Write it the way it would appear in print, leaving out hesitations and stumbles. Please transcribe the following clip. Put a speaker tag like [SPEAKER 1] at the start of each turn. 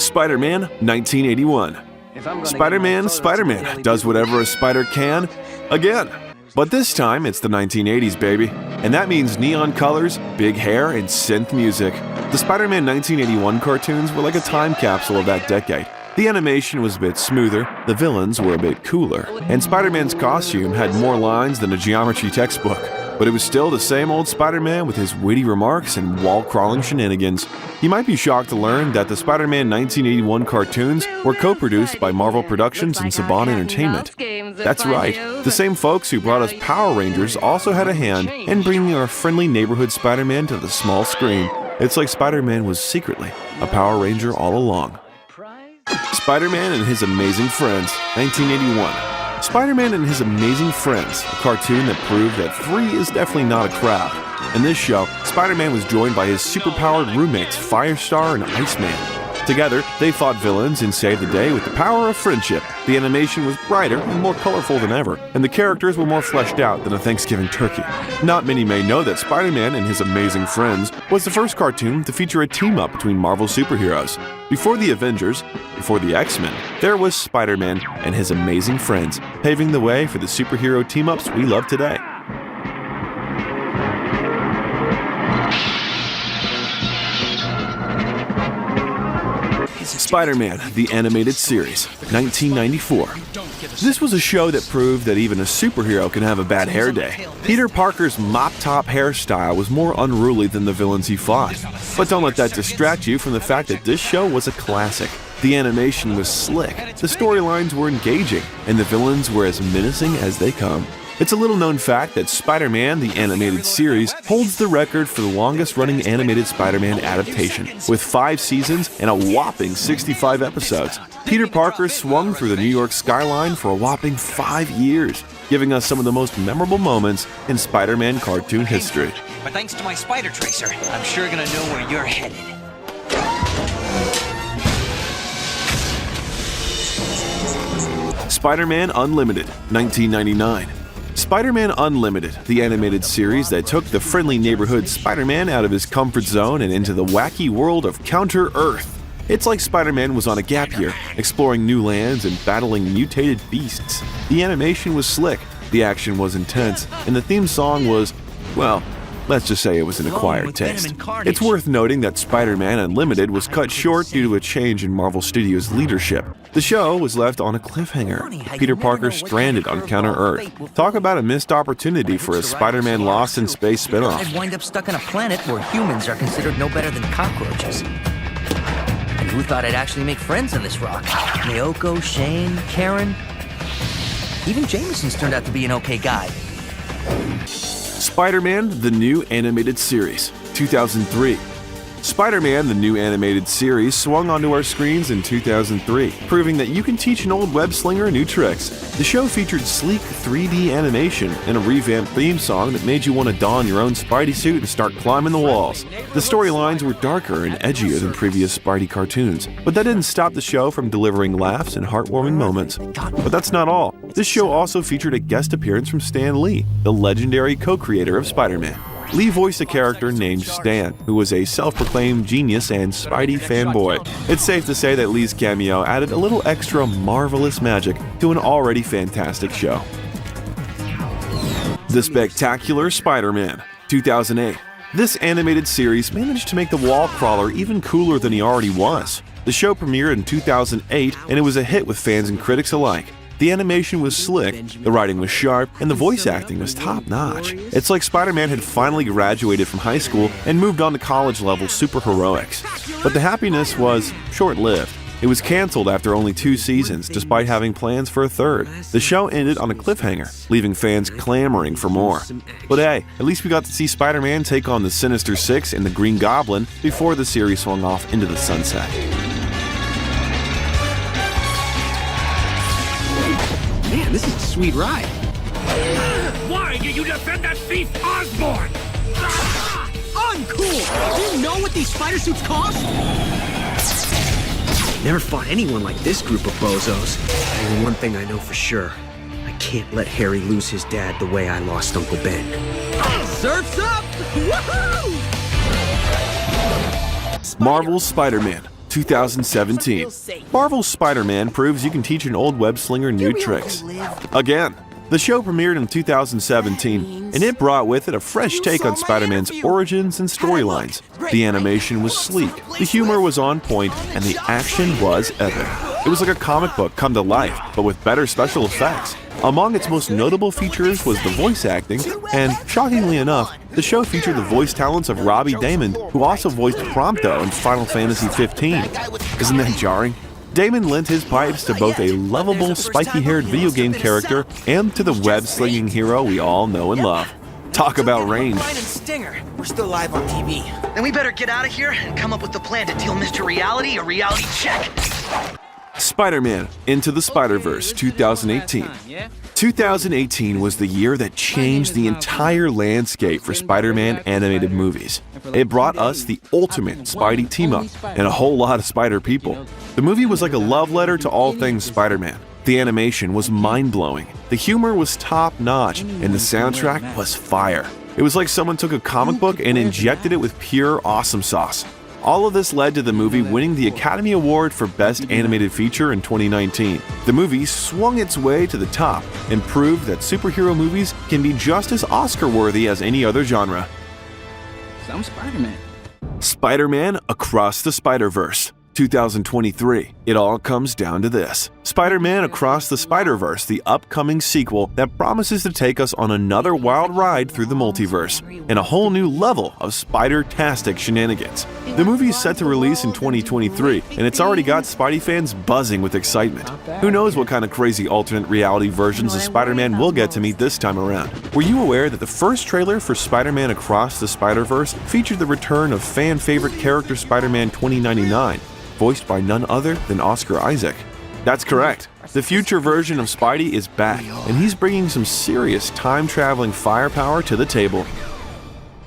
[SPEAKER 1] Spider-Man 1981. Spider-Man does whatever a spider can, again. But this time, it's the 1980s, baby. And that means neon colors, big hair, and synth music. The Spider-Man 1981 cartoons were like a time capsule of that decade. The animation was a bit smoother, the villains were a bit cooler, and Spider-Man's costume had more lines than a geometry textbook. But it was still the same old Spider-Man with his witty remarks and wall-crawling shenanigans. You might be shocked to learn that the Spider-Man 1981 cartoons were co-produced by Marvel Productions and Saban Entertainment. That's right, the same folks who brought us Power Rangers also had a hand in bringing our friendly neighborhood Spider-Man to the small screen. It's like Spider-Man was secretly a Power Ranger all along. Spider-Man and His Amazing Friends, 1981. Spider-Man and His Amazing Friends, a cartoon that proved that 3 is definitely not a crowd. In this show, Spider-Man was joined by his superpowered roommates Firestar and Iceman. Together, they fought villains and saved the day with the power of friendship. The animation was brighter and more colorful than ever, and the characters were more fleshed out than a Thanksgiving turkey. Not many may know that Spider-Man and His Amazing Friends was the first cartoon to feature a team-up between Marvel superheroes. Before the Avengers, before the X-Men, there was Spider-Man and His Amazing Friends, paving the way for the superhero team-ups we love today. Spider-Man, the Animated Series, 1994. This was a show that proved that even a superhero can have a bad hair day. Peter Parker's mop-top hairstyle was more unruly than the villains he fought. But don't let that distract you from the fact that this show was a classic. The animation was slick, the storylines were engaging, and the villains were as menacing as they come. It's a little-known fact that Spider-Man, the Animated Series, holds the record for the longest-running animated Spider-Man adaptation, with 5 seasons and a whopping 65 episodes. Peter Parker swung through the New York skyline for a whopping 5 years, giving us some of the most memorable moments in Spider-Man cartoon history.
[SPEAKER 2] But thanks to my spider tracer, I'm sure gonna know where you're headed.
[SPEAKER 1] Spider-Man Unlimited, 1999. Spider-Man Unlimited, the animated series that took the friendly neighborhood Spider-Man out of his comfort zone and into the wacky world of Counter-Earth. It's like Spider-Man was on a gap year, exploring new lands and battling mutated beasts. The animation was slick, the action was intense, and the theme song was, well, let's just say it was an acquired taste. It's worth noting that Spider-Man Unlimited was cut short due to a change in Marvel Studios' leadership. The show was left on a cliffhanger. Peter Parker stranded on Counter-Earth. Talk about a missed opportunity for a Spider-Man Lost in Space spinoff.
[SPEAKER 3] I'd wind up stuck on a planet where humans are considered no better than cockroaches. And who thought I'd actually make friends on this rock? Naoko, Shane, Karen. Even Jameson's turned out to be an okay guy.
[SPEAKER 1] Spider-Man, the New Animated Series, 2003. Spider-Man, the New Animated Series, swung onto our screens in 2003, proving that you can teach an old web-slinger new tricks. The show featured sleek 3D animation and a revamped theme song that made you want to don your own Spidey suit and start climbing the walls. The storylines were darker and edgier than previous Spidey cartoons, but that didn't stop the show from delivering laughs and heartwarming moments. But that's not all. This show also featured a guest appearance from Stan Lee, the legendary co-creator of Spider-Man. Lee voiced a character named Stan, who was a self-proclaimed genius and Spidey fanboy. It's safe to say that Lee's cameo added a little extra marvelous magic to an already fantastic show. The Spectacular Spider-Man, 2008. This animated series managed to make the wall crawler even cooler than he already was. The show premiered in 2008, and it was a hit with fans and critics alike. The animation was slick, the writing was sharp, and the voice acting was top-notch. It's like Spider-Man had finally graduated from high school and moved on to college-level superheroics. But the happiness was short-lived. It was canceled after only 2 seasons, despite having plans for a 3rd. The show ended on a cliffhanger, leaving fans clamoring for more. But hey, at least we got to see Spider-Man take on the Sinister Six and the Green Goblin before the series swung off into the sunset.
[SPEAKER 4] Man, this is a sweet ride.
[SPEAKER 5] Why did you defend that thief, Osborn?
[SPEAKER 4] Uncool! Do you know what these spider suits cost? Never fought anyone like this group of bozos. And one thing I know for sure, I can't let Harry lose his dad the way I lost Uncle Ben. Surf's up! Woohoo!
[SPEAKER 1] Marvel's Spider-Man, 2017. Marvel's Spider-Man proves you can teach an old web-slinger new tricks. Again. The show premiered in 2017, and it brought with it a fresh take on Spider-Man's origins and storylines. The animation was sleek, the humor was on point, and the action was epic. It was like a comic book come to life, but with better special effects. Among its most notable features was the voice acting, and shockingly enough, the show featured the voice talents of Robbie Daymond, who also voiced Prompto in Final Fantasy XV. Isn't that jarring? Daymond lent his pipes to both a lovable, spiky-haired video game character and to the web-slinging hero we all know and love. Talk about range.
[SPEAKER 6] Stinger. We're still live on TV.
[SPEAKER 2] Then we better get out of here and come up with a plan to deal Mr. Reality a reality check.
[SPEAKER 1] Spider-Man Into the Spider-Verse 2018. 2018 was the year that changed the entire landscape for Spider-Man animated movies. It brought us the ultimate Spidey team-up and a whole lot of Spider people. The movie was like a love letter to all things Spider-Man. The animation was mind-blowing, the humor was top-notch, and the soundtrack was fire. It was like someone took a comic book and injected it with pure awesome sauce. All of this led to the movie winning the Academy Award for Best Animated Feature in 2019. The movie swung its way to the top and proved that superhero movies can be just as Oscar-worthy as any other genre.
[SPEAKER 6] I'm Spider-Man.
[SPEAKER 1] Spider-Man Across the Spider-Verse 2023. It all comes down to this. Spider-Man Across the Spider-Verse, the upcoming sequel that promises to take us on another wild ride through the multiverse and a whole new level of Spider-tastic shenanigans. The movie is set to release in 2023, and it's already got Spidey fans buzzing with excitement. Who knows what kind of crazy alternate reality versions of Spider-Man we'll get to meet this time around. Were you aware that the first trailer for Spider-Man Across the Spider-Verse featured the return of fan-favorite character Spider-Man 2099, voiced by none other than Oscar Isaac? That's correct. The future version of Spidey is back, and he's bringing some serious time-traveling firepower to the table.